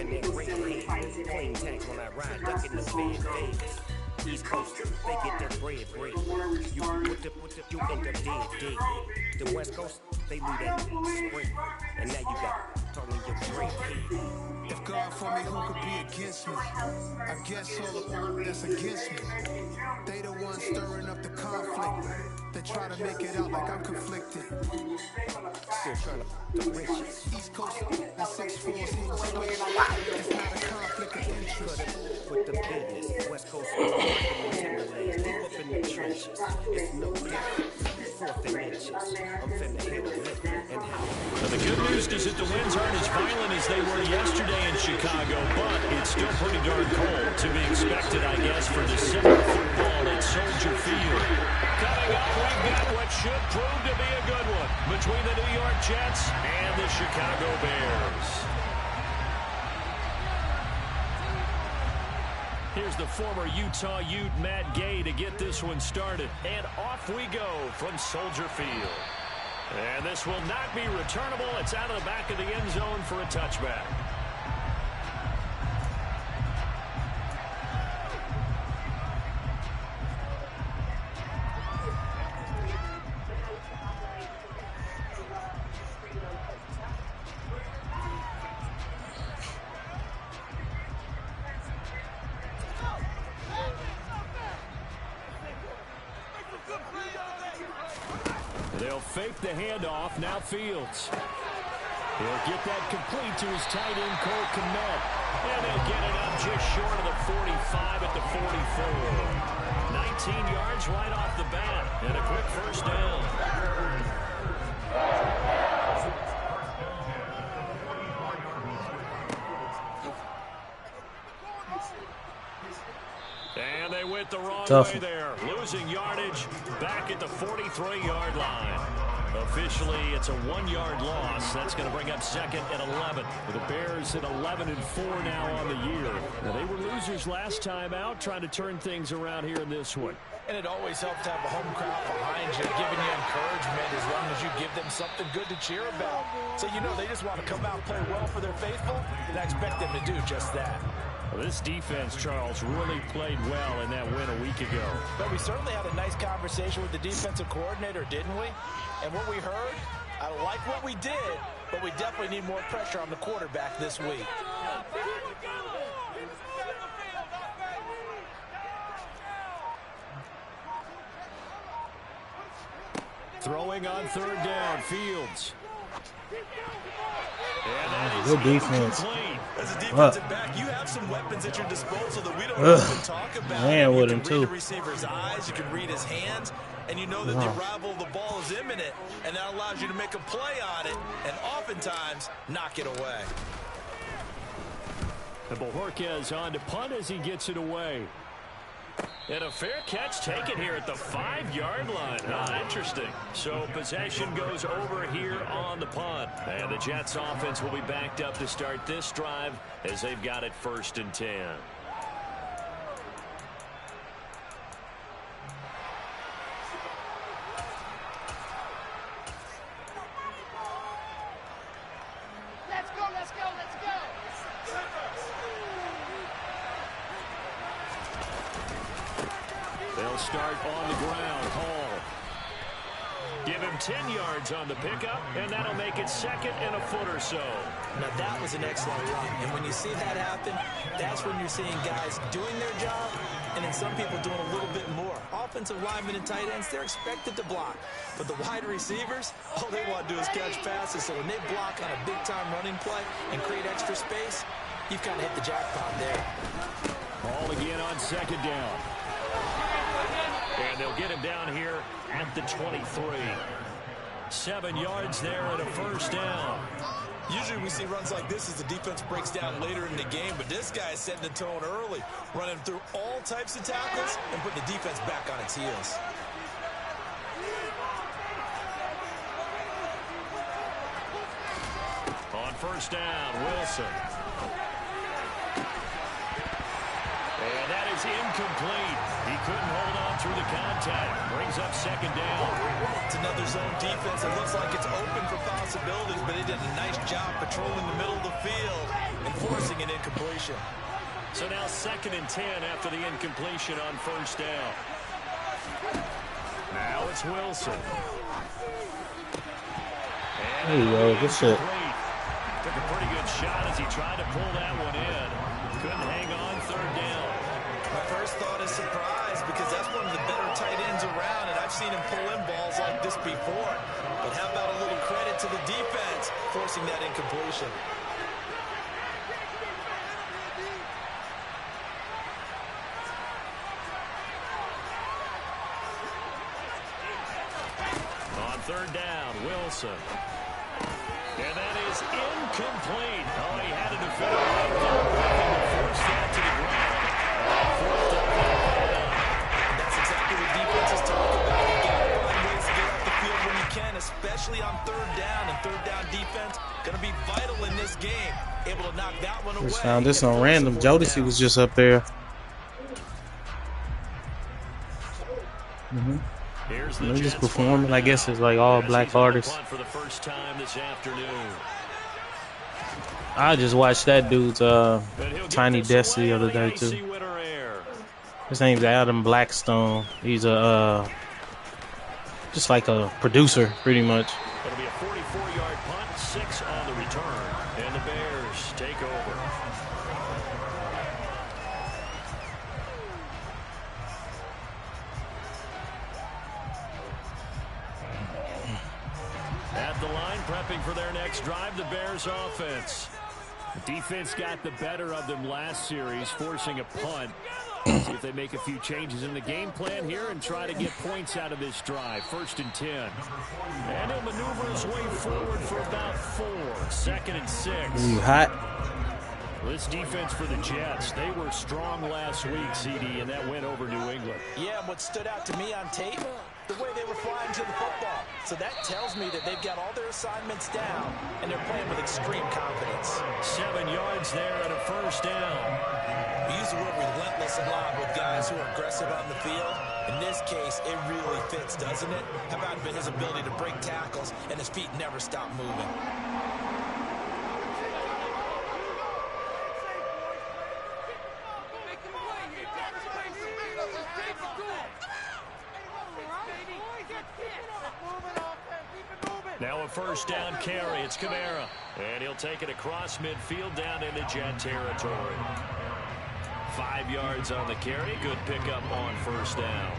in that red head. Clean tank when I ride, ducking the feds. East Coast, they get their bread. You end up dead. The West Coast, they leave that spring. And now you got talking your great head. If God for me, who could be against me? I guess all the that's against me. They the ones stirring up the conflict. They try to make it out like I'm conflicted. Still trying to the riches. East Coast, the 6 4s hitting switch. It's not a conflict of interest. With the business, West Coast, Timberlands, deep up in the trenches. It's no different. Fourth and inches. I'm finna hit a lick and how. Now the good news is that the winds aren't as violent as they were yesterday in Chicago, but it's still pretty darn cold. To be expected, I guess, for December football at Soldier Field. Coming up, we've got what should prove to be a good one between the New York Jets and the Chicago Bears. Here's the former Utah Ute Matt Gay to get this one started. And off we go from Soldier Field. And this will not be returnable. It's out of the back of the end zone for a touchback. They'll fake the handoff. Now Fields. He'll get that complete to his tight end, Cole Kmet. And they'll get it up just short of the 45 at the 44. 19 yards right off the bat. And a quick first down. And they went the wrong way there. Losing yardage back at the 43-yard line. Officially, it's a 1-yard loss. That's going to bring up second and 11. The Bears at 11-4 now on the year. Now, they were losers last time out, trying to turn things around here in this one. And it always helps to have a home crowd behind you, giving you encouragement as long as you give them something good to cheer about. So you know they just want to come out and play well for their faithful, and I expect them to do just that. Well, this defense, Charles, really played well in that win a week ago. But we certainly had a nice conversation with the defensive coordinator, didn't we? And what we heard, I like what we did, but we definitely need more pressure on the quarterback this week. Throwing on third down, Fields. Good defense. As a defensive back, you have some weapons at your disposal that we don't even talk about. Man, you with can him read too. the receiver's eyes, you can read his hands, and you know that the arrival of the ball is imminent, and that allows you to make a play on it, and oftentimes knock it away. And Bojorquez on to punt as he gets it away. And a fair catch taken here at the 5-yard line. Ah, interesting. So possession goes over here on the punt. And the Jets offense will be backed up to start this drive as they've got it 1st and 10. They'll start on the ground. Hall. Give him 10 yards on the pickup, and that'll make it 2nd and a foot or so. Now, that was an excellent run. And when you see that happen, that's when you're seeing guys doing their job, and then some people doing a little bit more. Offensive linemen and tight ends, they're expected to block. But the wide receivers, all they want to do is catch passes. So when they block on a big-time running play and create extra space, you've kind of hit the jackpot there. Ball again on 2nd down. And they'll get him down here at the 23. 7 yards there and a first down. Usually we see runs like this as the defense breaks down later in the game, but this guy is setting the tone early, running through all types of tackles and putting the defense back on its heels. On first down, Wilson. And that is incomplete. He couldn't hold on through the contact. Brings up 2nd down. It's another zone defense. It looks like it's open for possibilities, but he did a nice job patrolling the middle of the field and forcing an incomplete incompletion. So now 2nd and 10 after the incompletion on 1st down. Now it's Wilson. There you go. Good shit. Took a pretty good shot as he tried to pull that one in. Couldn't hang on 3rd down. My first thought is surprise because that's one of the better tight ends around, and I've seen him pull in balls like this before. But how about a little credit to the defense forcing that incompletion? On 3rd down, Wilson. And that is incomplete. Oh, he had a defender right there working to force that to the ground. That's exactly what defenses talk about. You got to find ways to get off the field when you can, especially on 3rd down. And 3rd down defense going to be vital in this game. Able to knock that one away. Just found this on random. Jodeci was just up there. They're just performing. I guess it's like all black artists. For the first time this afternoon. I just watched that dude's Tiny Desk the other day too. His name's Adam Blackstone. He's a just like a producer, pretty much. It'll be a 44-yard punt, 6 on the return, and the Bears take over. At the line, prepping for their next drive, the Bears offense. The defense got the better of them last series, forcing a punt. See if they make a few changes in the game plan here and try to get points out of this drive. 1st and 10. And he'll maneuver his way forward for about 4. 2nd and 6. You hot? This defense for the Jets, they were strong last week, CD, and that went over New England. Yeah, and what stood out to me on tape, the way they were flying to the football. So that tells me that they've got all their assignments down, and they're playing with extreme confidence. 7 yards there and a 1st down. We use the word relentless a lot with guys who are aggressive on the field. In this case, it really fits, doesn't it? How about his ability to break tackles and his feet never stop moving? Now a 1st down carry. It's Kamara. And he'll take it across midfield down into Jet territory. 5 yards on the carry. Good pickup on 1st down.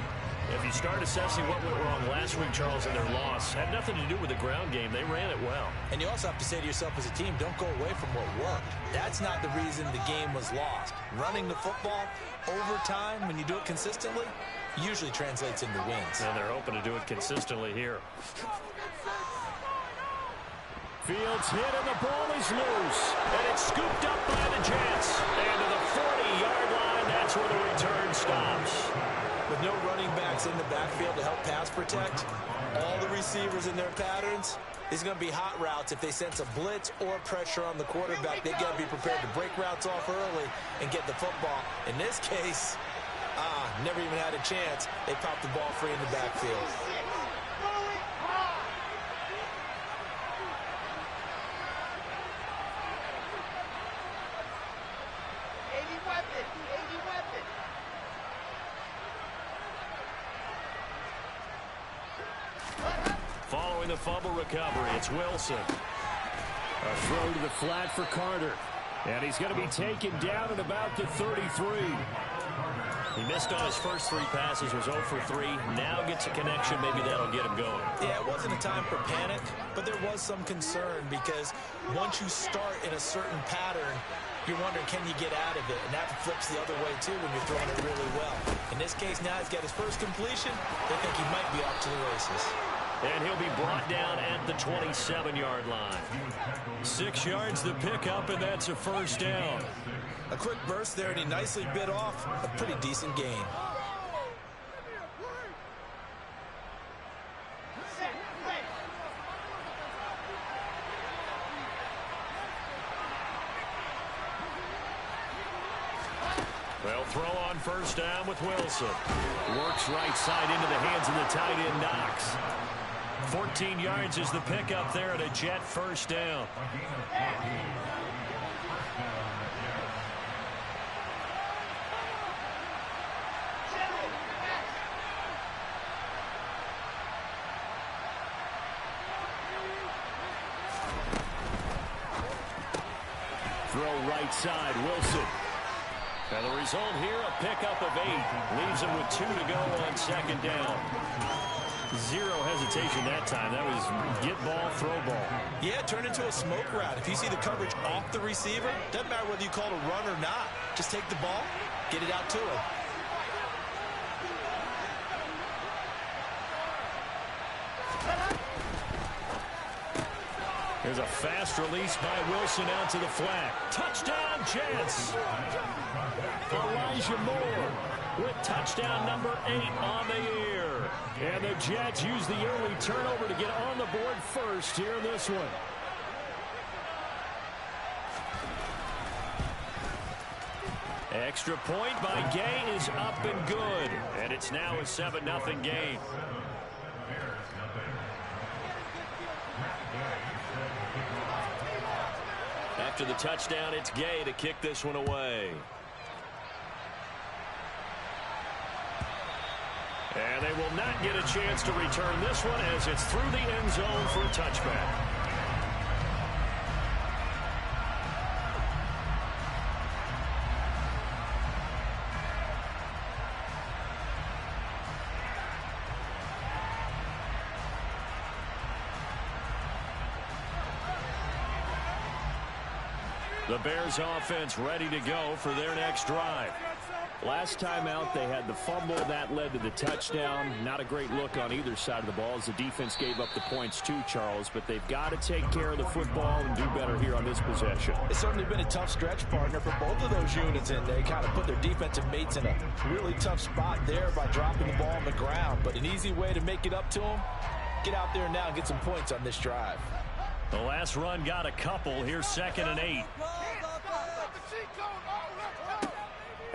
If you start assessing what went wrong last week, Charles, in their loss, had nothing to do with the ground game. They ran it well. And you also have to say to yourself as a team, don't go away from what worked. That's not the reason the game was lost. Running the football over time, when you do it consistently, usually translates into wins. And they're hoping to do it consistently here. Fields hit and the ball is loose. And it's scooped up by the Jets. And to the 40-yard line, that's where the return stops. With no running backs in the backfield to help pass protect, all the receivers in their patterns, these are going to be hot routes. If they sense a blitz or pressure on the quarterback, they've got to be prepared to break routes off early and get the football. In this case, never even had a chance. They popped the ball free in the backfield. Following the fumble recovery, it's Wilson. A throw to the flat for Carter. And he's going to be taken down at about the 33. He missed on his first 3 passes, was 0 for 3. Now gets a connection. Maybe that'll get him going. Yeah, it wasn't a time for panic, but there was some concern because once you start in a certain pattern, you're wondering, can you get out of it? And that flips the other way, too, when you're throwing it really well. In this case, now he's got his first completion. They think he might be off to the races. And he'll be brought down at the 27-yard line. 6 yards to pick up, and that's a 1st down. A quick burst there, and he nicely bit off a pretty decent gain. Well, throw on 1st down with Wilson. Works right side into the hands of the tight end, Knox. 14 yards is the pickup there at a Jet 1st down. throw right side, Wilson. And the result here, a pickup of 8. Leaves him with 2 to go on second down. Zero hesitation that time. That was get ball, throw ball. Yeah, turn into a smoke route. If you see the coverage off the receiver, doesn't matter whether you call it a run or not. Just take the ball, get it out to him. There's a fast release by Wilson out to the flat. Touchdown, Jets. Elijah Moore with touchdown number 8 on the year. And the Jets use the early turnover to get on the board first here in this one. Extra point by Gay is up and good. And it's now a 7-0 game. After the touchdown, it's Gay to kick this one away. And they will not get a chance to return this one as it's through the end zone for a touchback. The Bears offense ready to go for their next drive. Last time out, they had the fumble. That led to the touchdown. Not a great look on either side of the ball as the defense gave up the points too, Charles. But they've got to take care of the football and do better here on this possession. It's certainly been a tough stretch, partner, for both of those units. And they kind of put their defensive mates in a really tough spot there by dropping the ball on the ground. But an easy way to make it up to them, get out there now and get some points on this drive. The last run got a couple. Here's 2nd and 8.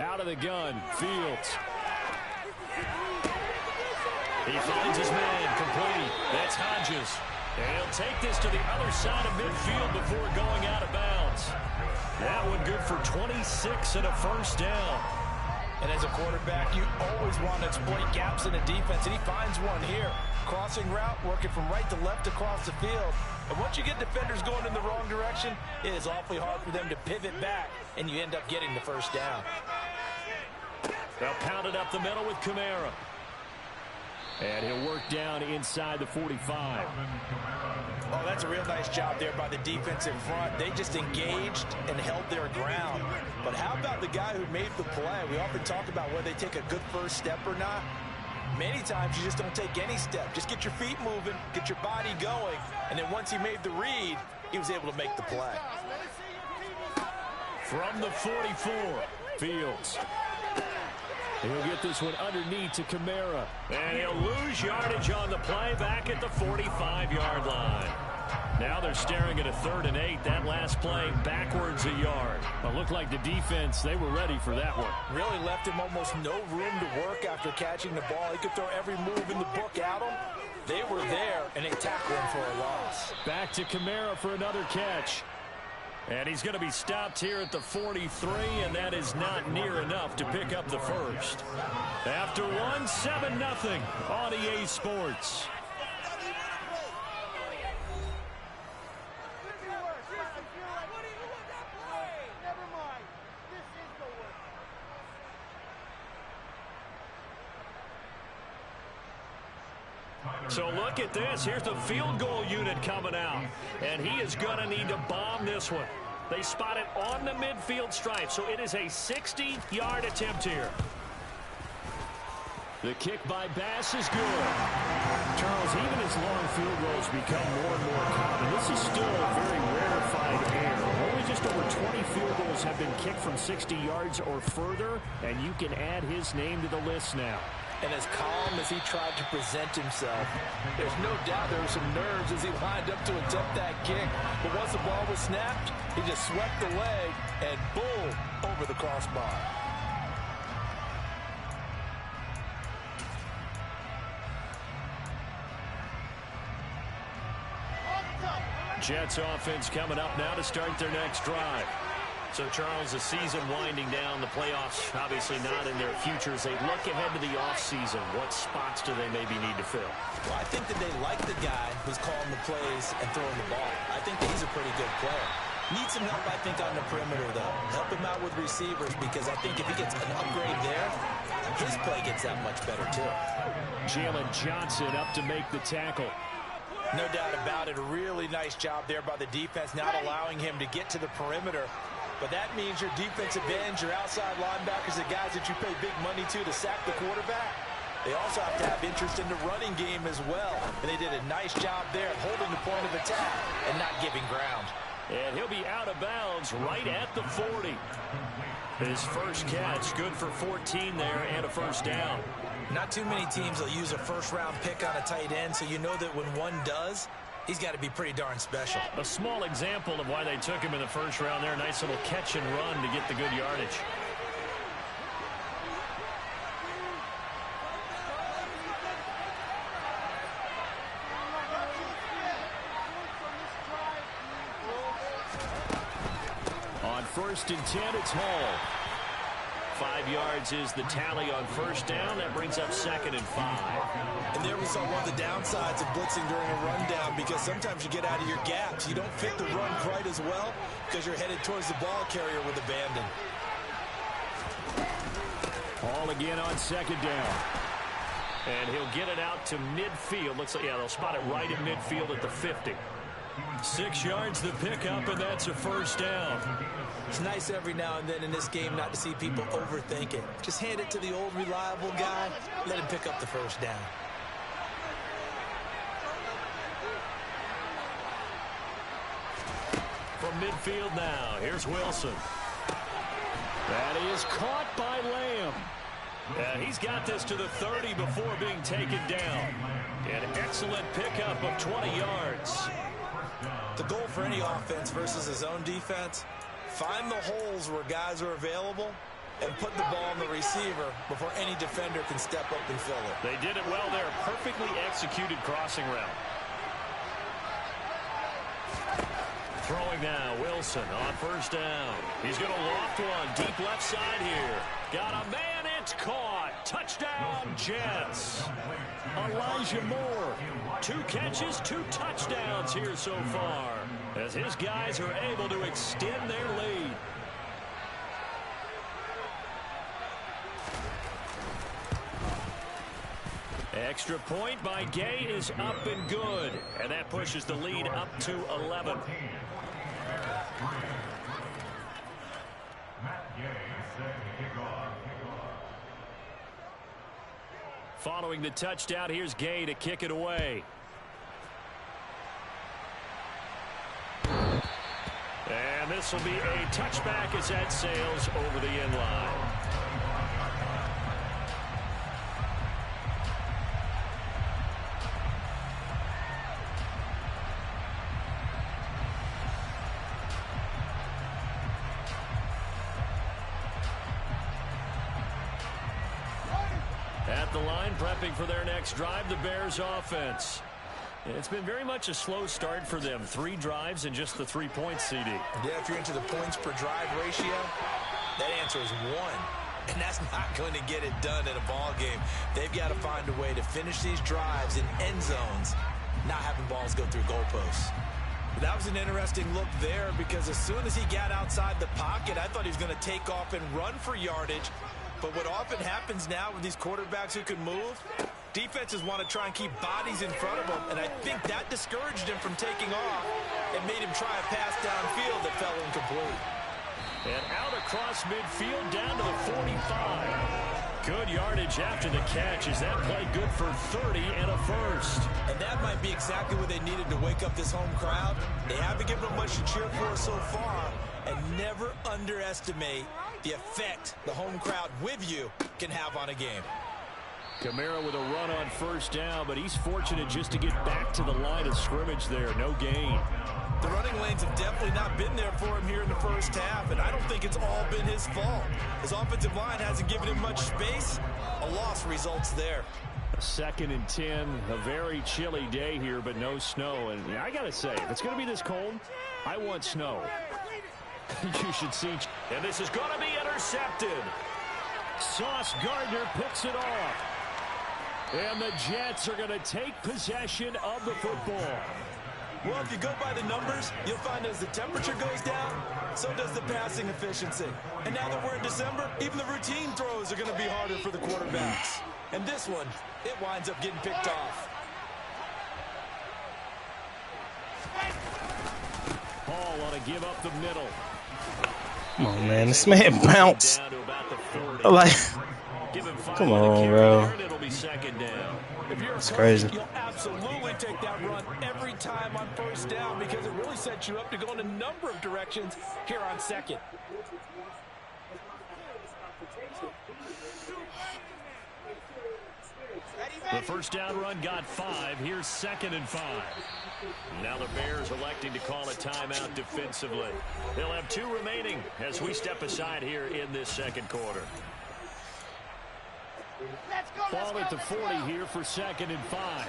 Out of the gun, Fields. He finds his man, complete. That's Hodges. And he'll take this to the other side of midfield before going out of bounds. That one good for 26 and a first down. And as a quarterback, you always want to exploit gaps in the defense, and he finds one here. Crossing route, working from right to left across the field. And once you get defenders going in the wrong direction, it is awfully hard for them to pivot back, and you end up getting the first down. They'll pound it up the middle with Kamara. And he'll work down inside the 45. Oh, that's a real nice job there by the defense in front. They just engaged and held their ground. But how about the guy who made the play? We often talk about whether they take a good first step or not. Many times you just don't take any step. Just get your feet moving, get your body going, and then once he made the read, he was able to make the play. From the 44, Fields. He'll get this one underneath to Kamara. And he'll lose yardage on the play back at the 45-yard line. Now they're staring at a 3rd and 8. That last play backwards a yard. But looked like the defense, they were ready for that one. Really left him almost no room to work after catching the ball. He could throw every move in the book at him. They were there, and they tackled him for a loss. Back to Kamara for another catch. And he's going to be stopped here at the 43, and that is not near enough to pick up the first. After one, 7-0 on EA Sports. So look at this. Here's the field goal unit coming out. And he is going to need to bomb this one. They spot it on the midfield stripe. So it is a 60-yard attempt here. The kick by Bass is good. Charles, even as long field goals become more and more common, this is still a very rarefied air. Only just over 20 field goals have been kicked from 60 yards or further, and you can add his name to the list now. And as calm as he tried to present himself, there's no doubt there were some nerves as he lined up to attempt that kick. But once the ball was snapped, he just swept the leg and boom, over the crossbar. Jets offense coming up now to start their next drive. So, Charles, the season winding down, the playoffs obviously not in their futures. They look ahead to the offseason. What spots do they maybe need to fill? Well, I think that they like the guy who's calling the plays and throwing the ball. I think that he's a pretty good player. Needs some help, I think, on the perimeter, though. Help him out with receivers, because I think if he gets an upgrade there, his play gets that much better, too. Jalen Johnson up to make the tackle. No doubt about it. A really nice job there by the defense, not allowing him to get to the perimeter. But that means your defensive ends, your outside linebackers, the guys that you pay big money to sack the quarterback, they also have to have interest in the running game as well. And they did a nice job there of holding the point of attack and not giving ground. And he'll be out of bounds right at the 40. His first catch, good for 14 there and a first down. Not too many teams will use a first-round pick on a tight end, so you know that when one does, he's got to be pretty darn special. A small example of why they took him in the first round there. Nice little catch and run to get the good yardage. On 1st and 10, it's Hall. 5 yards is the tally on first down. That brings up 2nd and 5. And there we saw one of the downsides of blitzing during a rundown, because sometimes you get out of your gaps. You don't fit the run quite as well because you're headed towards the ball carrier with abandon. Hall again on 2nd down. And he'll get it out to midfield. Looks like, yeah, they'll spot it right at midfield at the 50. 6 yards the pickup, and that's a first down. It's nice every now and then in this game not to see people overthink it. Just hand it to the old reliable guy. Let him pick up the first down. From midfield now, here's Wilson. That is caught by Lamb. And he's got this to the 30 before being taken down. An excellent pickup of 20 yards. The goal for any offense versus his own defense, find the holes where guys are available and put the ball on the receiver before any defender can step up and fill it. They did it well there. Perfectly executed crossing route. Throwing now, Wilson on first down. He's going to loft one deep left side here. Got a man, it's caught. Touchdown, Jets. Elijah Moore, 2 catches, 2 touchdowns here so far, as his guys are able to extend their lead. Extra point by Gay is up and good, and that pushes the lead up to 11. Following the touchdown, here's Gay to kick it away. And this will be a touchback as that sails over the end line. At the line, prepping for their next drive, the Bears offense. It's been very much a slow start for them. 3 drives and just the 3 points, CD. Yeah, if you're into the points per drive ratio, that answer is 1. And that's not going to get it done in a ball game. They've got to find a way to finish these drives in end zones, not having balls go through goalposts. That was an interesting look there, because as soon as he got outside the pocket, I thought he was going to take off and run for yardage. But what often happens now with these quarterbacks who can move, defenses want to try and keep bodies in front of them, and I think that discouraged him from taking off and made him try a pass downfield that fell incomplete. And out across midfield down to the 45. Good yardage after the catch. Is that play good for 30 and a first? And that might be exactly what they needed to wake up this home crowd. They haven't given them much to cheer for so far, and never underestimate the effect the home crowd with you can have on a game. Kamara with a run on first down, but he's fortunate just to get back to the line of scrimmage there. No gain. The running lanes have definitely not been there for him here in the first half, and I don't think it's all been his fault. His offensive line hasn't given him much space. A loss results there. 2nd and 10, a very chilly day here, but no snow. And I got to say, if it's going to be this cold, I want snow. You should see. And this is going to be intercepted. Sauce Gardner picks it off. And the Jets are going to take possession of the football. Well, if you go by the numbers, you'll find as the temperature goes down, so does the passing efficiency. And now that we're in December, even the routine throws are going to be harder for the quarterbacks. And this one, it winds up getting picked off. Hall on a give up the middle. Come on, man. This man bounced. Like, come on, bro. It's crazy. You'll absolutely take that run every time on first down because it really sets you up to go in a number of directions here on second. The first down run got 5. Here's 2nd and 5. Now the Bears electing to call a timeout defensively. They'll have 2 remaining as we step aside here in this second quarter. Ball at the 40 here for 2nd and 5.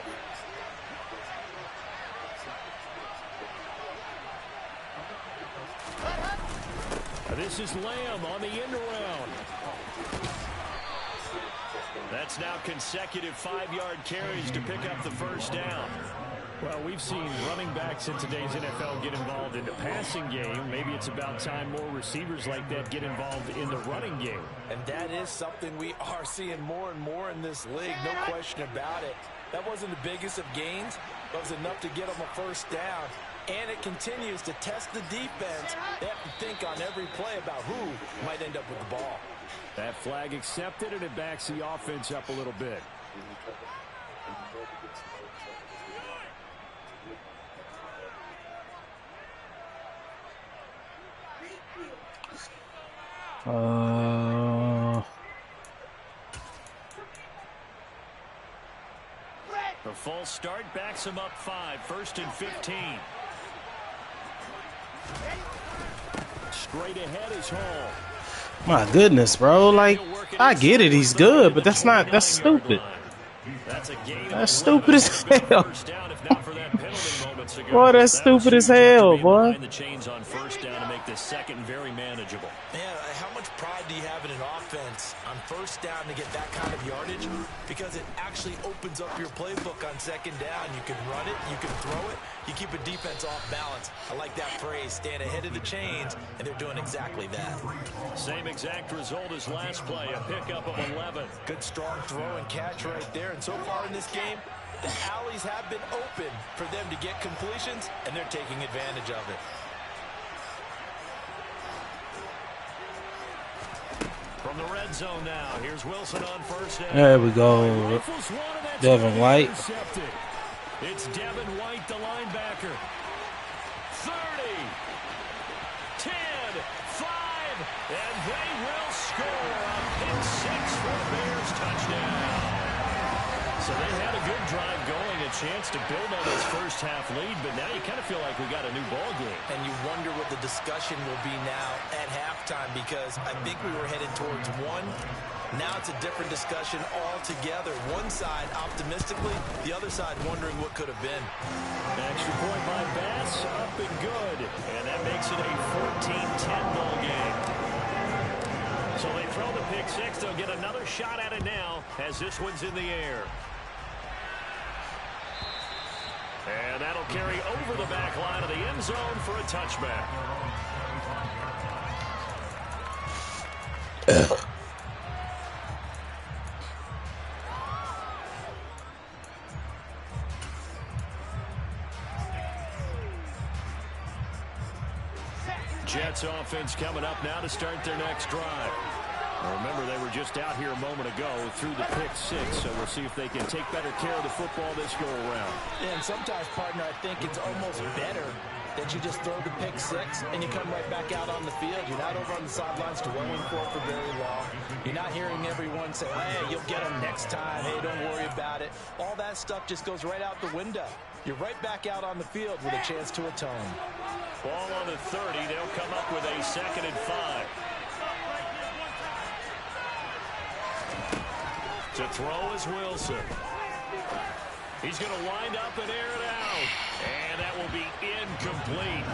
This is Lamb on the end around. That's now consecutive 5-yard carries to pick up the first down. Well, we've seen running backs in today's NFL get involved in the passing game. Maybe it's about time more receivers like that get involved in the running game. And that is something we are seeing more and more in this league, no question about it. That wasn't the biggest of gains, but it was enough to get them a first down. And it continues to test the defense. They have to think on every play about who might end up with the ball. That flag accepted, and it backs the offense up a little bit. The full start backs him up 5. 1st and 15. Straight ahead is Hall. My goodness, bro. Like, I get it. He's good, but that's stupid. That's stupid as hell. Boy, that's stupid as hell, boy. The chains on first down to make this second very manageable. Man, how much pride do you have in an offense on first down to get that kind of yardage? Because it actually opens up your playbook on second down. You can run it, you can throw it, you keep a defense off balance. I like that phrase, stand ahead of the chains, and they're doing exactly that. Same exact result as last play, a pickup of 11. Good strong throw and catch right there. And so far in this game, the alleys have been open for them to get completions, and they're taking advantage of it. From the red zone now, here's Wilson on first down. There we go. Devin White. It's Devin White, the linebacker. 30, 10, 5, and they will score a pick 6 for the Bears touchdown. So they had a good drive going, a chance to build on this first half lead, but now you kind of feel like we got a new ball game. And you wonder what the discussion will be now at halftime, because I think we were headed towards 1. Now it's a different discussion altogether. One side optimistically, the other side wondering what could have been. Extra point by Bass, up and good. And that makes it a 14-10 ball game. So they throw the pick 6. They'll get another shot at it now as this one's in the air. And that'll carry over the back line of the end zone for a touchback. Jets offense coming up now to start their next drive. Now remember, they were just out here a moment ago through the pick 6, so we'll see if they can take better care of the football this go around. And sometimes, partner, I think it's almost better that you just throw the pick 6 and you come right back out on the field. You're not over on the sidelines dwelling for very long. You're not hearing everyone say, hey, you'll get them next time. Hey, don't worry about it. All that stuff just goes right out the window. You're right back out on the field with a chance to atone. Ball on the 30. They'll come up with a 2nd and 5. To throw is Wilson. He's going to wind up and air it out. And that will be incomplete.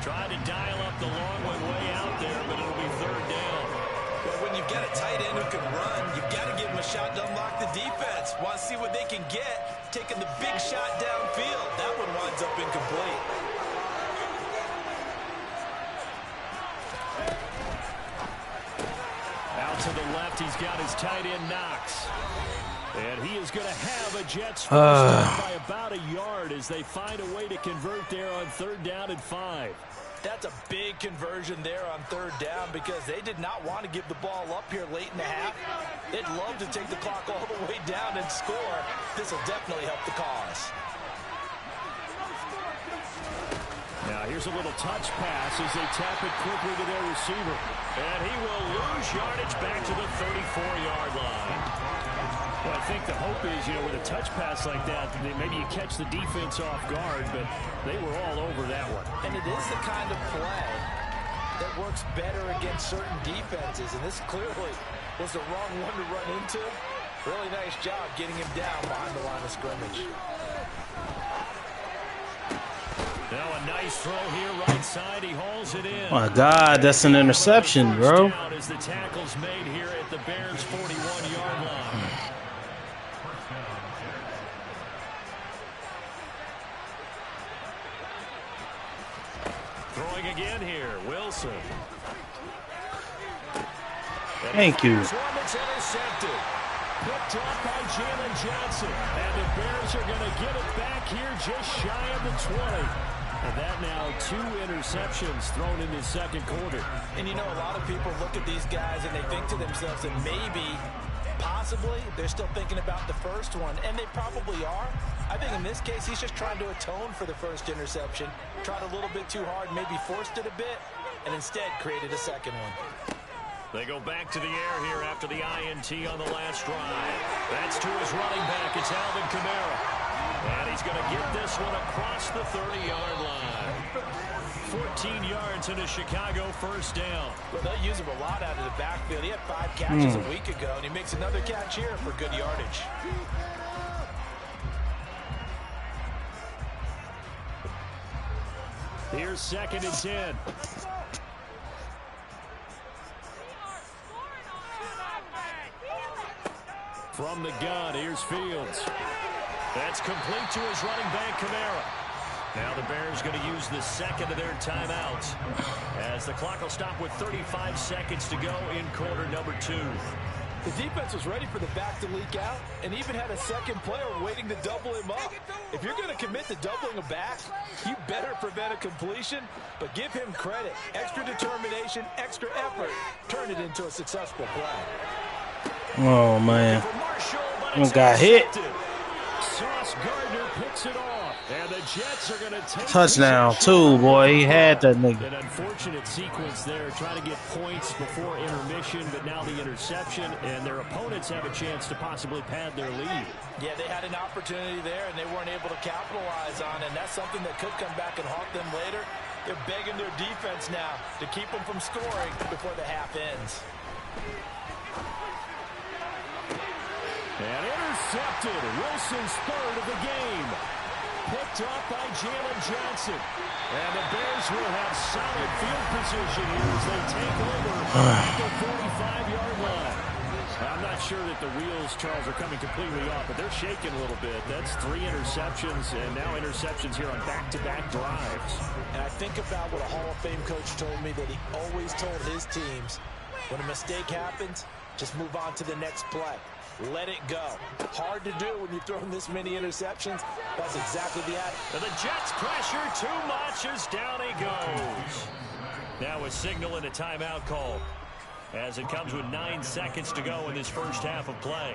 Trying to dial up the long one way out there, but it'll be 3rd down. Well, when you've got a tight end who can run, you've got to give him a shot to unlock the defense. defense wants to see what they can get, taking the big shot downfield. That one winds up incomplete. Out to the left, he's got his tight end Knox. And he is going to have a Jets first down by about a yard as they find a way to convert there on 3rd down and 5. That's a big conversion there on 3rd down because they did not want to give the ball up here late in the half. They'd love to take the clock all the way down and score. This will definitely help the cause. Now here's a little touch pass as they tap it quickly to their receiver. And he will lose yardage back to the 34-yard line. Well, I think the hope is, with a touch pass like that, maybe you catch the defense off guard, but they were all over that one. And it is the kind of play that works better against certain defenses, and this clearly was the wrong one to run into. Really nice job getting him down behind the line of scrimmage. Now a nice throw here right side. He hauls it in. My God, that's an interception, bro. As the tackle's made here at the Bears' 41-yard line. Throwing again here, Wilson. Thank you. Intercepted. Picked up by Jalen Johnson. And the Bears are going to get it back here just shy of the 20. And that now 2 interceptions thrown in the second quarter. And a lot of people look at these guys and they think to themselves that maybe, possibly, they're still thinking about the first one. And they probably are. I think in this case, he's just trying to atone for the first interception. Tried a little bit too hard, maybe forced it a bit, and instead created a second one. They go back to the air here after the INT on the last drive. That's to his running back. It's Alvin Kamara. And he's going to get this one across the 30-yard line. 14 yards in a Chicago first down. Well, they'll use him a lot out of the backfield. He had 5 catches a week ago, and he makes another catch here for good yardage. Here's 2nd and 10. From the gun, here's Fields. That's complete to his running back, Kamara. Now the Bears going to use the second of their timeouts as the clock will stop with 35 seconds to go in quarter number 2. The defense was ready for the back to leak out and even had a second player waiting to double him up. If you're going to commit to doubling a back, you better prevent a completion, but give him credit. Extra determination, extra effort, turn it into a successful play. Oh, man. Got hit. Sauce Gardner picks it off, and the Jets are going to take touchdown too, boy. He had that nigga. An unfortunate sequence there, trying to get points before intermission, but now the interception, and their opponents have a chance to possibly pad their lead. Yeah, they had an opportunity there, and they weren't able to capitalize on it, and that's something that could come back and haunt them later. They're begging their defense now to keep them from scoring before the half ends. And intercepted. Wilson's 3rd of the game. Picked up by Jalen Johnson. And the Bears will have solid field position here as they take over at the 45-yard line. I'm not sure that the wheels, Charles, are coming completely off, but they're shaking a little bit. That's 3 interceptions, and now interceptions here on back-to-back drives. And I think about what a Hall of Fame coach told me that he always told his teams, when a mistake happens, just move on to the next play. Let it go. Hard to do when you're throwing this many interceptions. That's exactly the attitude. And the Jets pressure too much as down he goes. Now a signal and a timeout call as it comes with 9 seconds to go in this first half of play.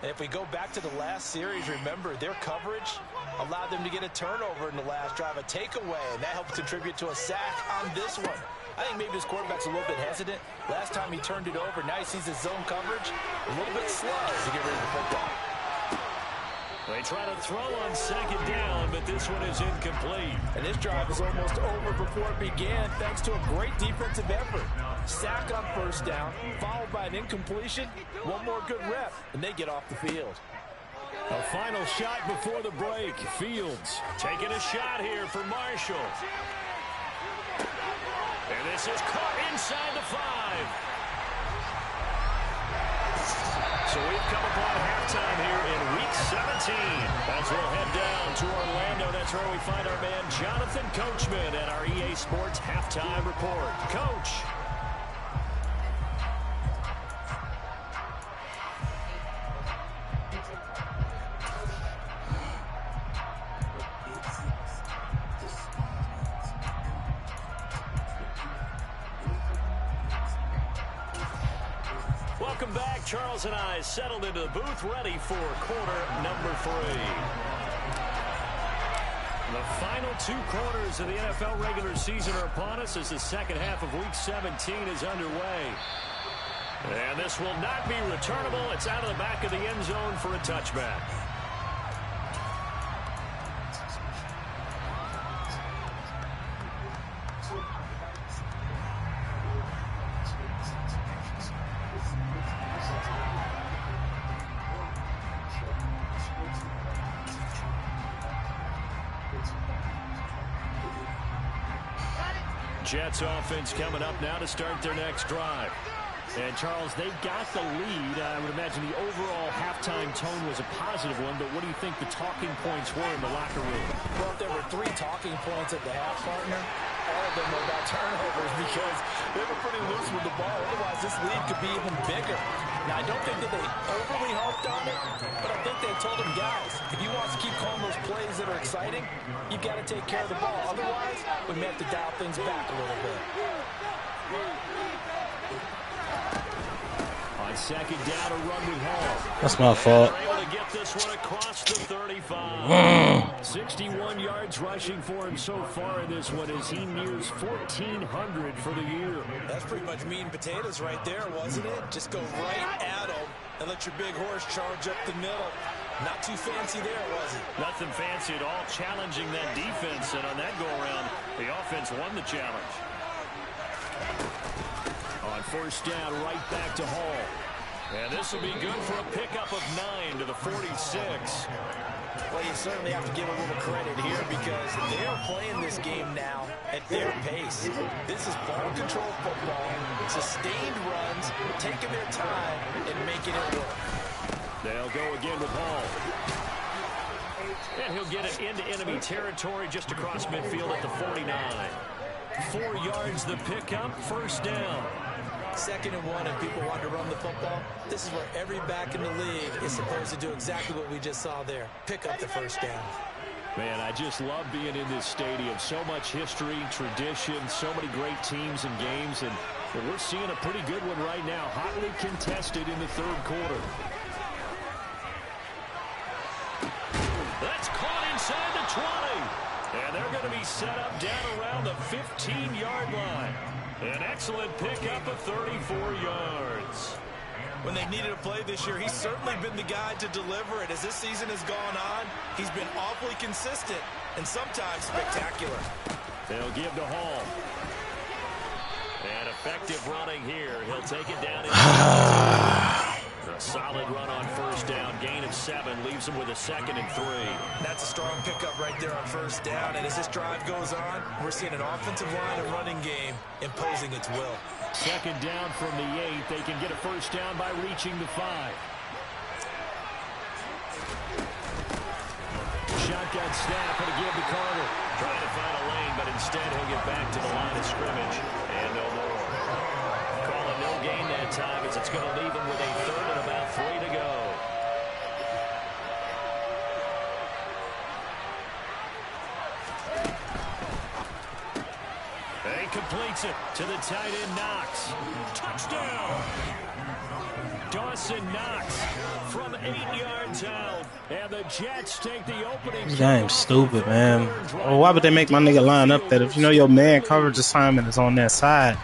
And if we go back to the last series, remember, their coverage allowed them to get a turnover in the last drive, a takeaway, and that helped contribute to a sack on this one. I think maybe his quarterback's a little bit hesitant. Last time he turned it over, now he sees his zone coverage a little bit slow to get rid of the football. They try to throw on 2nd down, but this one is incomplete. And this drive is almost over before it began thanks to a great defensive effort. Sack on 1st down, followed by an incompletion, one more good rep, and they get off the field. A final shot before the break. Fields taking a shot here for Marshall. And this is caught inside the 5. So we've come upon halftime here in Week 17. As we'll head down to Orlando, that's where we find our man Jonathan Coachman at our EA Sports Halftime Report. Coach. Welcome back. Charles and I settled into the booth, ready for quarter number 3. The final 2 quarters of the NFL regular season are upon us as the second half of Week 17 is underway. And this will not be returnable. It's out of the back of the end zone for a touchback. Jets offense coming up now to start their next drive. And, Charles, they got the lead. I would imagine the overall halftime tone was a positive one, but what do you think the talking points were in the locker room? Well, if there were 3 talking points at the half, partner, all of them were about turnovers because they were pretty loose with the ball. Otherwise, this lead could be even bigger. Now, I don't think that they overly harped on it, but I think they told them, guys, if you want to keep calling those plays that are exciting, you've got to take care of the ball. Otherwise, we may have to dial things back a little bit. On second down, a run with Hall. That's my fault. Able to get this one across the 35. 61 yards rushing for him so far in this one as he nears 1,400 for the year. That's pretty much meat and potatoes right there, wasn't it? Just go right at him and let your big horse charge up the middle. Not too fancy there, was it? Nothing fancy at all, challenging that defense, and on that go-around, the offense won the challenge. On first down, right back to Hall. And this will be good for a pickup of 9 to the 46. Well, you certainly have to give a little credit here because they are playing this game now at their pace. This is ball control football, sustained runs, taking their time and making it work. They'll go again with Hall. And he'll get it into enemy territory just across midfield at the 49. 4 yards the pickup, first down. 2nd and 1, if people want to run the football, this is where every back in the league is supposed to do exactly what we just saw there. Pick up the first down. Man, I just love being in this stadium. So much history, tradition, so many great teams and games, and we're seeing a pretty good one right now, hotly contested in the 3rd quarter. That's caught inside the 20. And they're going to be set up down around the 15-yard line. An excellent pickup of 34 yards. When they needed a play this year, he's certainly been the guy to deliver it. As this season has gone on, he's been awfully consistent and sometimes spectacular. They'll give to Hall. And effective running here. He'll take it down. A solid run on first down. Gain of 7 leaves him with a 2nd and 3. That's a strong pickup right there on first down. And as this drive goes on, we're seeing an offensive line and running game imposing its will. 2nd down from the 8. They can get a first down by reaching the 5. Shotgun snap and a give to Carter. Trying to find a lane, but instead he'll get back to the line of scrimmage. And no more. Call a no gain that time as it's going to leave him with a 3rd and about 3 to go. He completes it to the tight end Knox. Touchdown! Dawson Knox from 8 yards out. And the Jets take the opening. This game's stupid, man. Oh, why would they make my nigga line up that if you know your man coverage assignment is on that side?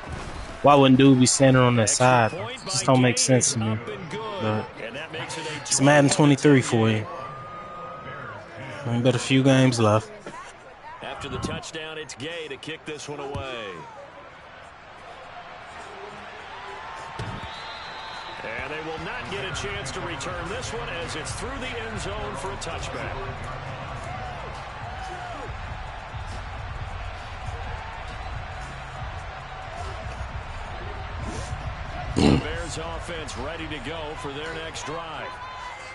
Why wouldn't dude be standing on that side? It just don't make sense to me. But it's Madden 23 for you. But a few games left. After the touchdown, it's Gay to kick this one away. And they will not get a chance to return this one as it's through the end zone for a touchback. Bears offense ready to go for their next drive.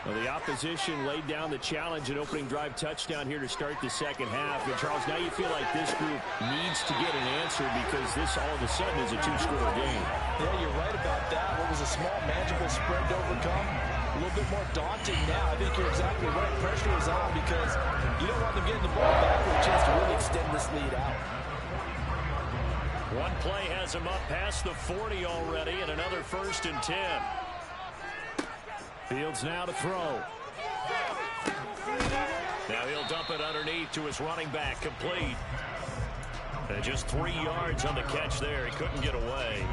Well, the opposition laid down the challenge, an opening drive touchdown here to start the second half. And, Charles, now you feel like this group needs to get an answer because this all of a sudden is a two-score game. Yeah, you're right about that. What was a small, manageable spread to overcome, a little bit more daunting now. I think you're exactly right. Pressure is on because you don't want them getting the ball back with a chance to really extend this lead out. One play has him up past the 40 already, and another 1st and 10. Fields now to throw. Now he'll dump it underneath to his running back, complete. And just 3 yards on the catch there. He couldn't get away.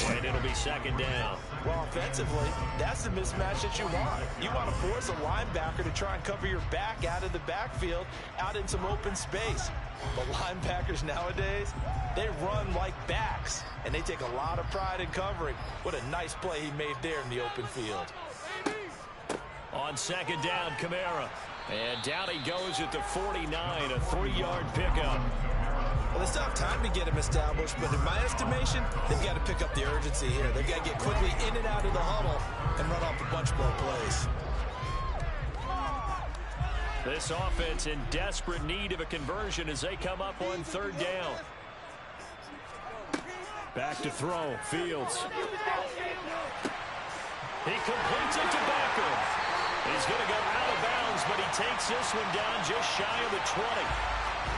And it'll be 2nd down. Well, offensively, that's the mismatch that you want. You want to force a linebacker to try and cover your back out of the backfield, out in some open space. But linebackers nowadays, they run like backs, and they take a lot of pride in covering. What a nice play he made there in the open field. On 2nd down, Kamara. And down he goes at the 49, a 3-yard pickup. Well, they still have time to get him established, but in my estimation, they've got to pick up the urgency here. They've got to get quickly in and out of the huddle and run off a bunch more plays. This offense in desperate need of a conversion as they come up on 3rd down. Back to throw, Fields. He completes it to Beckham. He's going to go out of bounds, but he takes this one down just shy of the 20.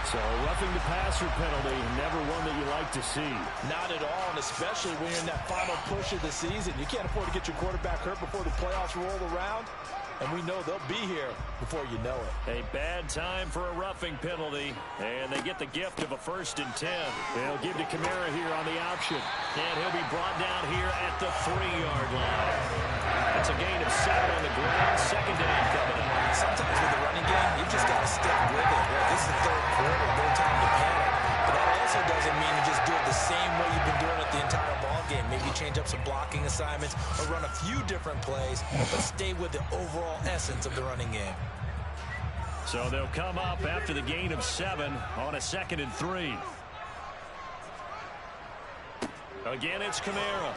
So roughing the passer penalty, never one that you like to see. Not at all, and especially when you're in that final push of the season. You can't afford to get your quarterback hurt before the playoffs roll around. And we know they'll be here before you know it. A bad time for a roughing penalty. And they get the gift of a 1st and 10. They'll give to Kamara here on the option. And he'll be brought down here at the 3-yard line. It's a gain of 7 on the ground. 2nd down coming up. Sometimes with the running game, you just got to stick with it. Well, this is the 3rd quarter. No time to panic. But that also doesn't mean you just do it the same way you've been doing it the entire ball game. Maybe change up some blocking assignments or run a few different plays, but stay with the overall essence of the running game. So they'll come up after the gain of 7 on a 2nd and 3. Again, it's Kamara.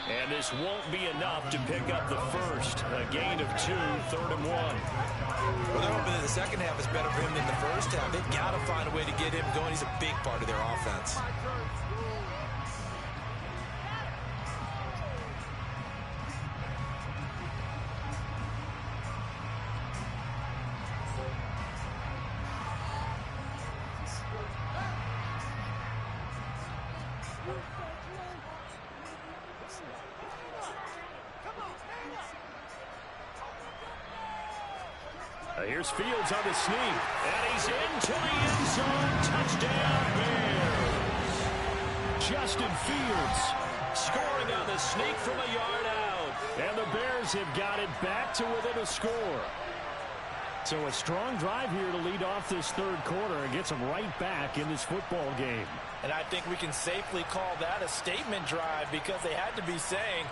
And this won't be enough to pick up the 1st. A gain of 2, 3rd and 1. Well, they're hoping that the second half is better for him than the first half. They've got to find a way to get him going. He's a big part of their offense. Here's Fields on the sneak, and he's into the end zone. Touchdown, Bears. Justin Fields scoring on the sneak from a yard out. And the Bears have got it back to within a score. So a strong drive here to lead off this 3rd quarter and gets them right back in this football game. And I think we can safely call that a statement drive because they had to be saying,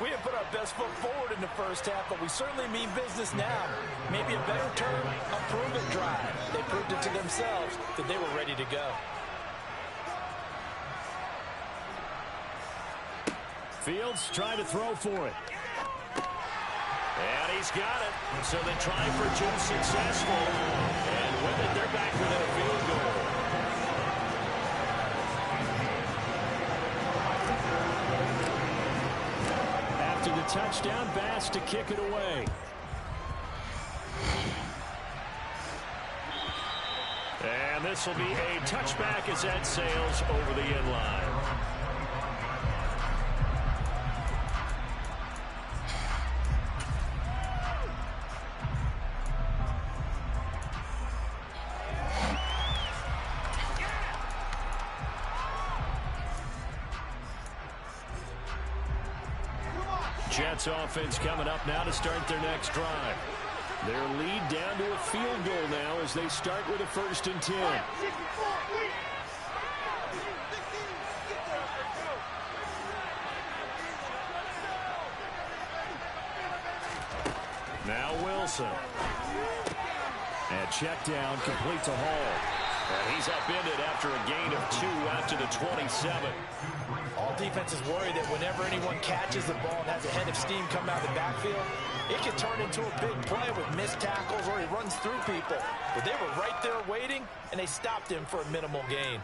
we didn't put our best foot forward in the first half, but we certainly mean business now. Maybe a better term, a prove-it drive. They proved it to themselves that they were ready to go. Fields trying to throw for it. And he's got it. So they try for 2, successful. And with it, they're back within a field goal. After the touchdown, Bass to kick it away. And this will be a touchback as that sails over the end line. Jets offense coming up now to start their next drive. Their lead down to a field goal now as they start with a 1st and 10. Now Wilson. And check down, complete to Hall. And he's upended after a gain of 2 out to the 27. All defenses worry that whenever anyone catches the ball and has a head of steam come out of the backfield, it can turn into a big play with missed tackles or he runs through people. But they were right there waiting, and they stopped him for a minimal gain.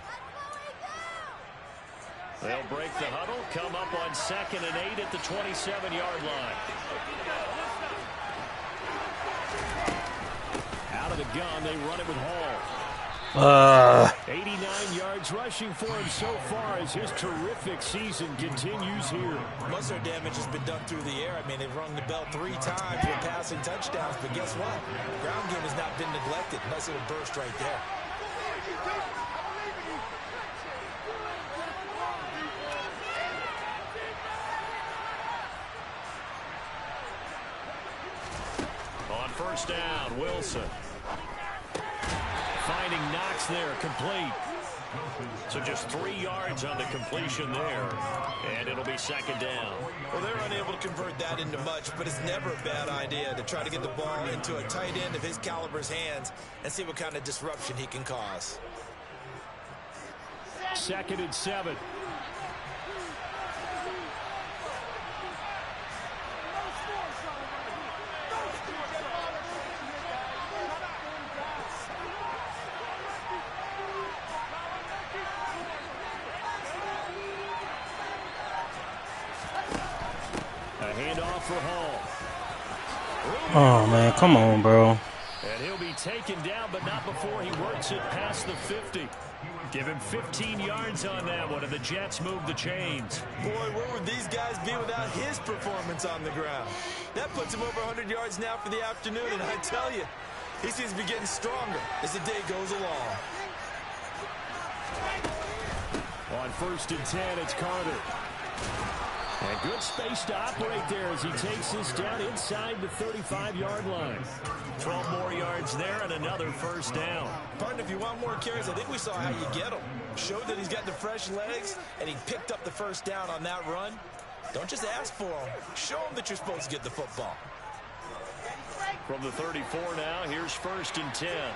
They'll break the huddle, come up on 2nd and 8 at the 27-yard line. Out of the gun, they run it with Hall. 89 yards rushing for him so far as his terrific season continues here. Most of their damage has been done through the air. I mean, they've rung the bell 3 times with passing touchdowns, but guess what? The ground game has not been neglected. Nice little burst right there. On 1st down, Wilson. Finding Knox there, complete. So just 3 yards on the completion there. And it'll be 2nd down. Well, they're unable to convert that into much, but it's never a bad idea to try to get the ball into a tight end of his caliber's hands and see what kind of disruption he can cause. 2nd and 7. Handoff for Hall. Oh, man, come on, bro. And he'll be taken down, but not before he works it past the 50. Give him 15 yards on that one, and the Jets move the chains. Boy, where would these guys be without his performance on the ground? That puts him over 100 yards now for the afternoon, and I tell you, he seems to be getting stronger as the day goes along. On 1st and 10, it's Carter. And good space to operate there as he takes this down inside the 35-yard line. 12 more yards there and another 1st down. Partner, if you want more carries, I think we saw how you get them. Showed that he's got the fresh legs, and he picked up the 1st down on that run. Don't just ask for them. Show them that you're supposed to get the football. From the 34 now, here's 1st and 10.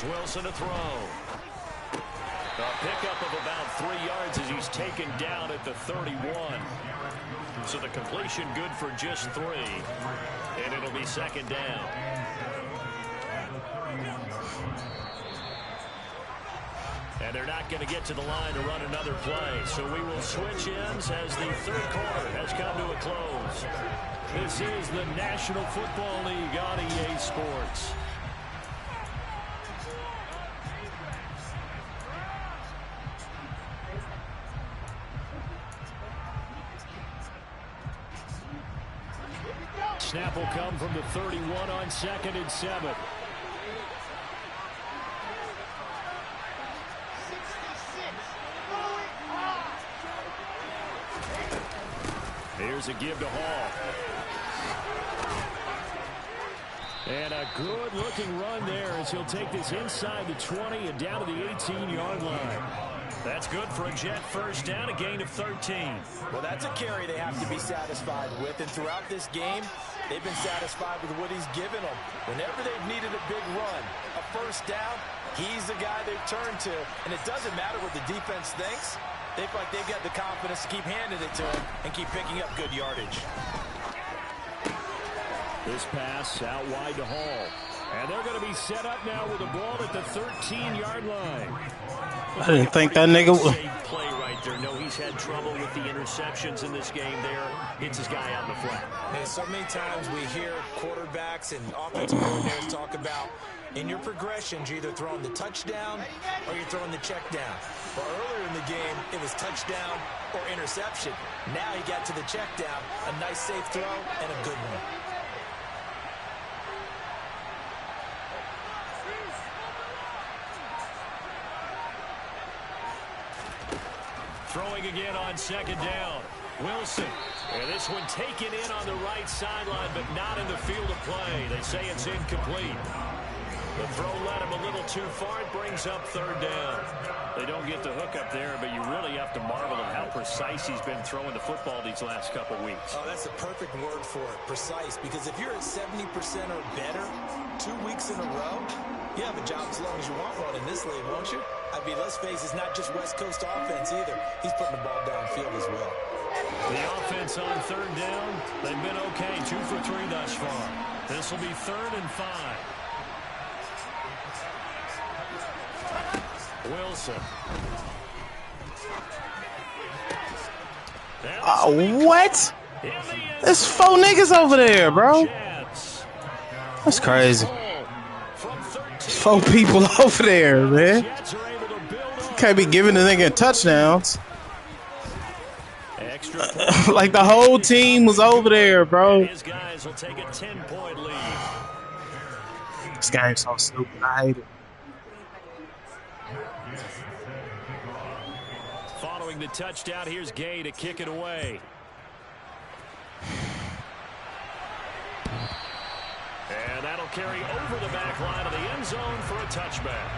Wilson to throw. A pickup of about 3 yards as he's taken down at the 31. So the completion good for just 3. And it'll be 2nd down. And they're not going to get to the line to run another play. So we will switch ends as the 3rd quarter has come to a close. This is the National Football League on EA Sports. Snap will come from the 31 on 2nd and 7. Here's a give to Hall. And a good-looking run there as he'll take this inside the 20 and down to the 18-yard line. That's good for a Jet 1st down, a gain of 13. Well, that's a carry they have to be satisfied with. And throughout this game, they've been satisfied with what he's given them. Whenever they've needed a big run, a 1st down, he's the guy they've turned to. And it doesn't matter what the defense thinks. They feel like they've got the confidence to keep handing it to him and keep picking up good yardage. This pass out wide to Hall. And they're going to be set up now with the ball at the 13-yard line. I didn't think that nigga would. Play right there. No, he's had trouble with the interceptions in this game there. Hits his guy out in the flat. And so many times we hear quarterbacks and offensive coordinators talk about in your progressions, you're either throwing the touchdown or you're throwing the check down. Well, earlier in the game, it was touchdown or interception. Now he got to the check down, a nice safe throw and a good one. Throwing again on 2nd down. Wilson. And this one taken in on the right sideline, but not in the field of play. They say it's incomplete. The throw led him a little too far. It brings up third down. They don't get the hook up there, but you really have to marvel at how precise he's been throwing the football these last couple weeks. Oh, that's the perfect word for it, precise. Because if you're at 70% or better 2 weeks in a row, you have a job as long as you want one in this league, won't you? I mean, let's face it, it's not just West Coast offense either. He's putting the ball downfield as well. The offense on third down, they've been okay, 2 for 3 thus far. This will be 3rd and 5. Wilson. What? There's 4 niggas over there, bro. That's crazy. 4 people over there, man. You can't be giving the nigga touchdowns. Like the whole team was over there, bro. His guys will take a 10-point lead. This game's so stupid. I hate it. Following the touchdown, here's Gay to kick it away. And that'll carry over the back line of the end zone for a touchback.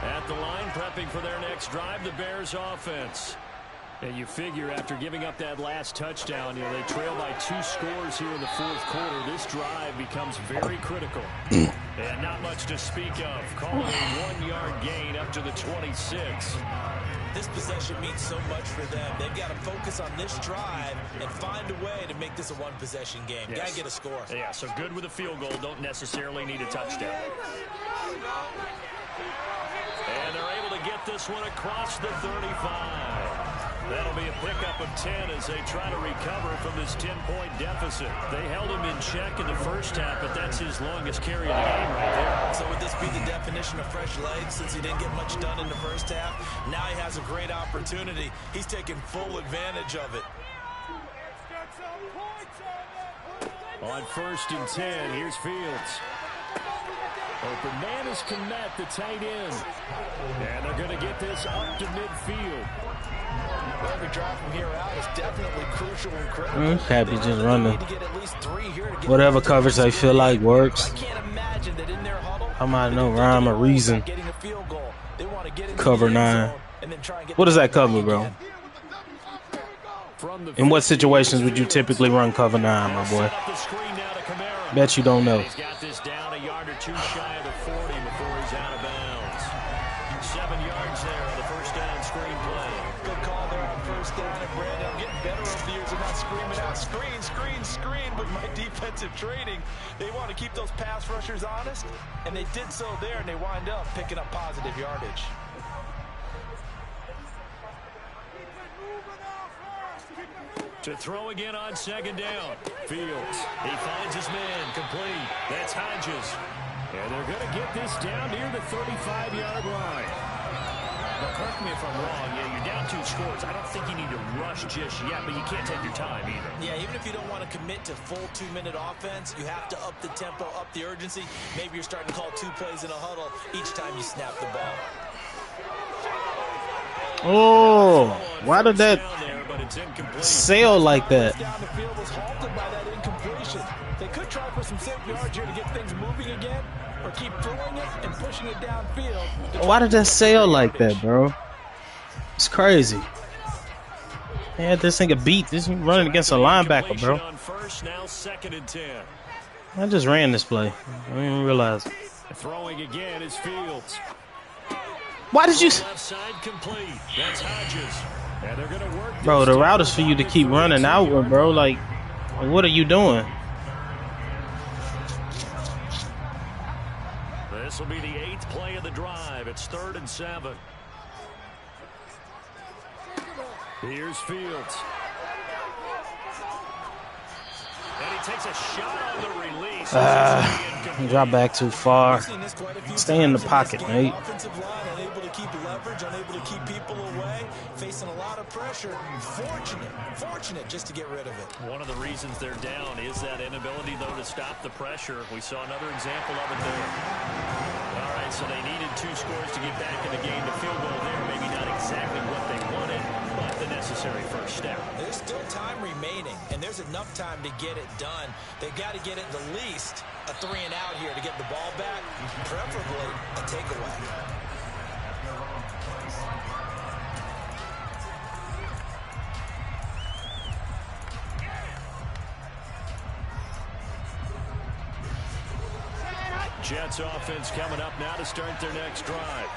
At the line, prepping for their next drive, the Bears offense. And you figure after giving up that last touchdown, you know, they trail by 2 scores here in the 4th quarter. This drive becomes very critical. And not much to speak of. Call it a 1-yard gain up to the 26. This possession means so much for them. They've got to focus on this drive and find a way to make this a 1-possession game. Yes. Got to get a score. Yeah, so good with a field goal. Don't necessarily need a touchdown. And they're able to get this one across the 35. That'll be a pickup of 10 as they try to recover from this 10-point deficit. They held him in check in the first half, but that's his longest carry of the game right there. So would this be the definition of fresh legs since he didn't get much done in the first half? Now he has a great opportunity. He's taking full advantage of it. On 1st and 10, here's Fields. Open man is Kmet, the tight end. And they're going to get this up to midfield. Every drive from here out is definitely crucial and critical. I'm happy just running. Whatever coverage they feel like works. I might know rhyme or reason. Cover 9. What does that cover, bro? In what situations would you typically run cover 9, my boy? Bet you don't know. He's got this down a yard or 2 shy of the 40 before he's out of bounds. 7 yards there on the first down screen play. Good call there on first down. And Brandon, I'm getting better over the years and not screaming out screen, screen, screen with my defensive training. They want to keep those pass rushers honest, and they did so there, and they wind up picking up positive yardage. To throw again on 2nd down. Fields. He finds his man. Complete. That's Hodges. And they're going to get this down near the 35-yard line. Now, correct me if I'm wrong. Yeah, you're down 2 scores. I don't think you need to rush just yet, but you can't take your time either. Yeah, even if you don't want to commit to full 2-minute offense, you have to up the tempo, up the urgency. Maybe you're starting to call 2 plays in a huddle each time you snap the ball. Oh, why did that sail like that? They could try for some safe yards here to get things moving again, or keep throwing it and pushing it downfield. Why did that sail like that, bro? It's crazy. Man, this nigga beat. This running against a linebacker, bro. I just ran this play. I didn't even realize. Throwing again is Fields. Why did you? Left side complete. That's Hodges. And they're going to work. Bro, the route is for you to keep running outward, bro. Like, what are you doing? This will be the 8th play of the drive. It's 3rd and 7. Here's Fields. And he takes a shot on the release. Drop back too far. Stay in the pocket, mate. Offensive line unable to keep leverage, unable to keep people away, facing a lot of pressure. Fortunate just to get rid of it. One of the reasons they're down is that inability, though, to stop the pressure. We saw another example of it there. All right, So they needed 2 scores to get back in the game. The field goal there, maybe not exactly what they wanted, but the necessary first step. There's still time remaining, and there's enough time to get it done. They've got to get it the least a 3-and-out here to get the ball back, preferably a takeaway. Jets offense coming up now to start their next drive.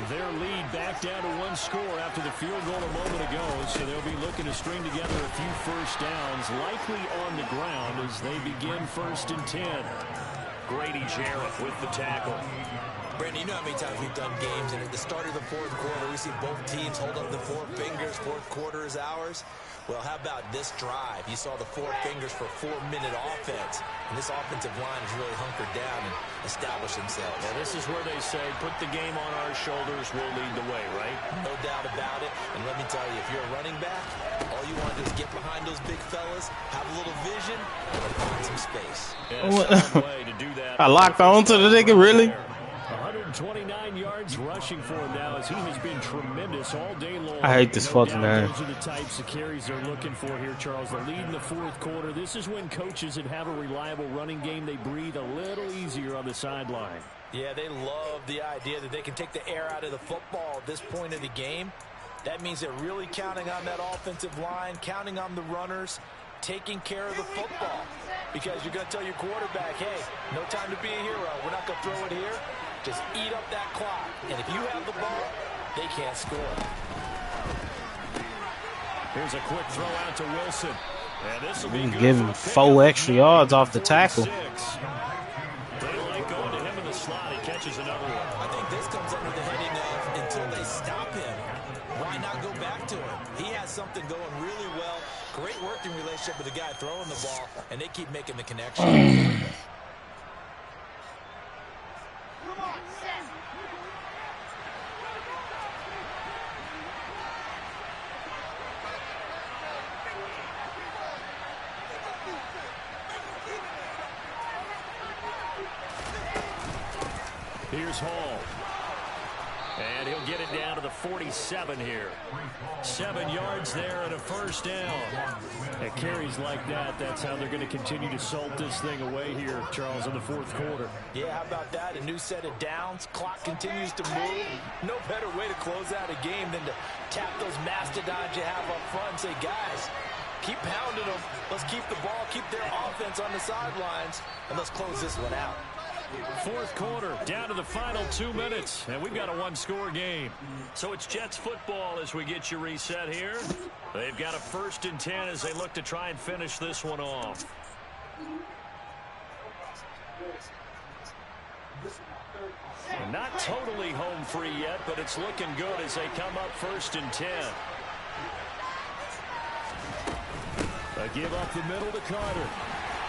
Their lead back down to 1 score after the field goal a moment ago, so they'll be looking to string together a few first downs, likely on the ground as they begin 1st and 10. Grady Jarrett with the tackle. Brandon, you know how many times we've done games, and at the start of the 4th quarter, we see both teams hold up the 4 fingers, 4th quarter is ours. Well, how about this drive? You saw the 4 fingers for 4-minute offense, and this offensive line has really hunkered down and established themselves. Well, this is where they say, put the game on our shoulders, we'll lead the way, right? No doubt about it, and let me tell you, if you're a running back, all you want to do is get behind those big fellas, have a little vision, and find some space. Yeah, way to do that. I locked on to the nigga, really? 129 yards rushing for him now as he has been tremendous all day long. I hate this fucking guy. Those are the types of carries they're looking for here, Charles. The lead in the 4th quarter. This is when coaches that have a reliable running game, they breathe a little easier on the sideline. Yeah, they love the idea that they can take the air out of the football at this point of the game. That means they're really counting on that offensive line, counting on the runners, taking care of the football. Because you're going to tell your quarterback, hey, no time to be a hero. We're not going to throw it here. Just eat up that clock. And if you have the ball, they can't score. Here's a quick throw out to Wilson. And this will be good. Give him 4 extra yards off the tackle. They like going to him in the slot. He catches another one. I think this comes under the heading of until they stop him, why not go back to him? He has something going really well. Great working relationship with the guy throwing the ball, and they keep making the connection. Here's Hall. And he'll get it down to the 47 here. 7 yards there and a first down. At carries like that, that's how they're going to continue to salt this thing away here, Charles, in the 4th quarter. Yeah, how about that? A new set of downs. Clock continues to move. No better way to close out a game than to tap those mastodons you have up front and say, guys, keep pounding them. Let's keep the ball, keep their offense on the sidelines, and let's close this one out. 4th quarter, down to the final 2 minutes, and we've got a 1-score game. So it's Jets football as we get you reset here. They've got a 1st and 10 as they look to try and finish this one off. And not totally home free yet, but it's looking good as they come up 1st and 10. A give up the middle to Carter.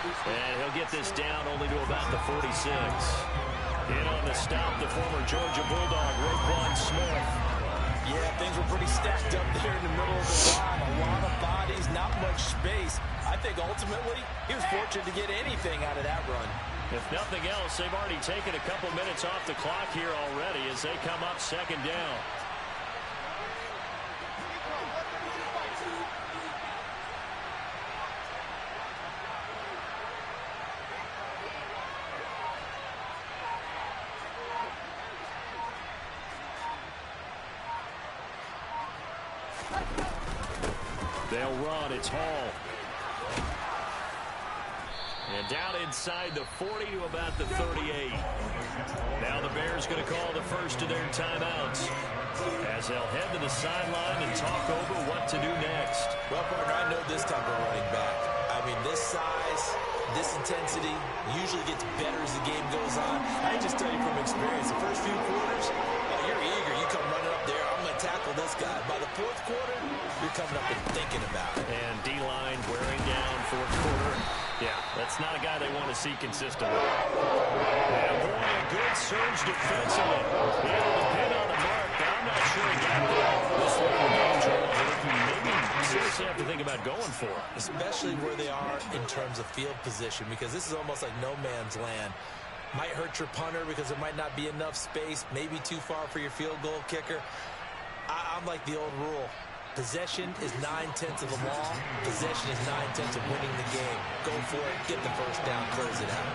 And he'll get this down only to about the 46. In on the stop, the former Georgia Bulldog, Roquan Smith. Yeah, things were pretty stacked up there in the middle of the line. A lot of bodies, not much space. I think ultimately he was fortunate to get anything out of that run. If nothing else, they've already taken a couple minutes off the clock here already as they come up 2nd down. They'll run. It's Hall. And down inside the 40 to about the 38. Now the Bears going to call the first of their timeouts as they'll head to the sideline and talk over what to do next. Well, partner, I know this type of running back. I mean, this size, this intensity usually gets better as the game goes on. I can just tell you from experience, the first few quarters, you're eager. You come running up there. I'm going to tackle this guy. By the 4th quarter, you're coming up and thinking about it. And D-line wearing down 4th quarter. Yeah, that's not a guy they want to see consistently. And boy, a good surge defensively. Able to pin on the mark, but I'm not sure he got there. This late in the game, Charles, maybe seriously have to think about going for it. Especially where they are in terms of field position, because this is almost like no man's land. Might hurt your punter because there might not be enough space, maybe too far for your field goal kicker. I'm like the old rule. Possession is 9/10 of the law. Possession is 9/10 of winning the game. Go for it, get the first down, close it out.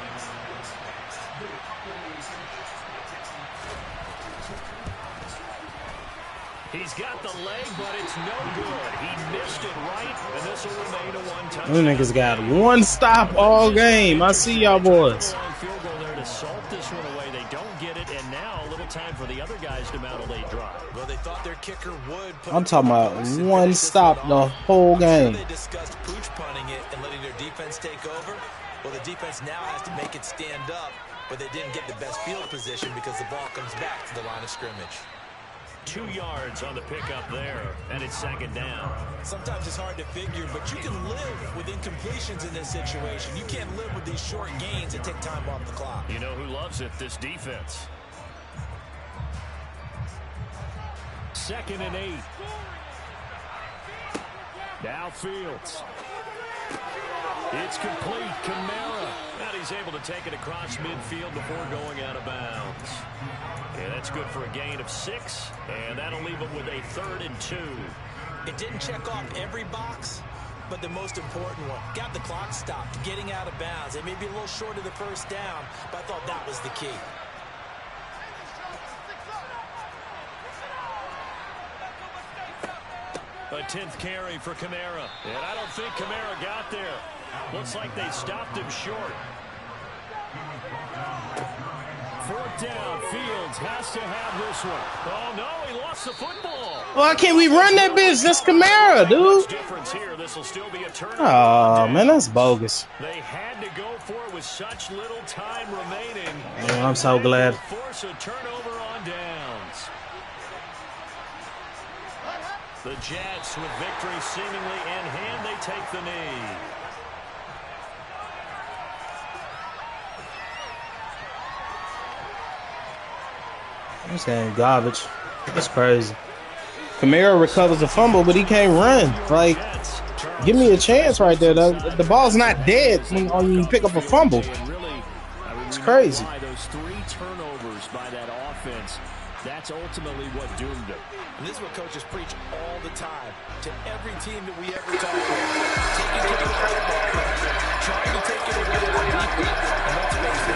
He's got the leg, but it's no good. He missed it right, and this will remain a one-touchdown. Those niggas got one stop all game. I see y'all boys. Field goal there to salt this one away. They don't get it, and now a little time for the other guys to mount a late drive. Well, they thought their kicker would. I'm talking about one stop the whole game. They discussed pooch punting it and letting their defense take over. Well, the defense now has to make it stand up, but they didn't get the best field position because the ball comes back to the line of scrimmage. 2 yards on the pickup there, and it's second down. Sometimes it's hard to figure, but you can live with incompletions in this situation. You can't live with these short gains that take time off the clock. You know who loves it? This defense. 2nd and 8. Now Fields. It's complete. Kamara. And he's able to take it across midfield before going out of bounds. Yeah, that's good for a gain of 6, and that'll leave him with a 3rd and 2. It didn't check off every box, but the most important one. Got the clock stopped, getting out of bounds. They may be a little short of the first down, but I thought that was the key. A 10th carry for Kamara, and I don't think Kamara got there. Looks like they stopped him short. 4th down. Fields has to have this one. Oh, no, he lost the football. Why can't we run that bitch? That's Kamara, dude. Difference here. This will still be a turnover. Oh, man, that's bogus. They had to go for it with such little time remaining. Yeah, I'm so glad. Force a turnover on downs. The Jets, with victory seemingly in hand, they take the knee. This game garbage. That's crazy. Kamara recovers the fumble, but he can't run. Like, give me a chance right there. The ball's not dead when you pick up a fumble. It's crazy. Those 3 turnovers by that offense, that's ultimately what doomed them. And this is what coaches preach all the time to every team that we ever talk with. Taking care of the football, trying to take it away from defense, and ultimately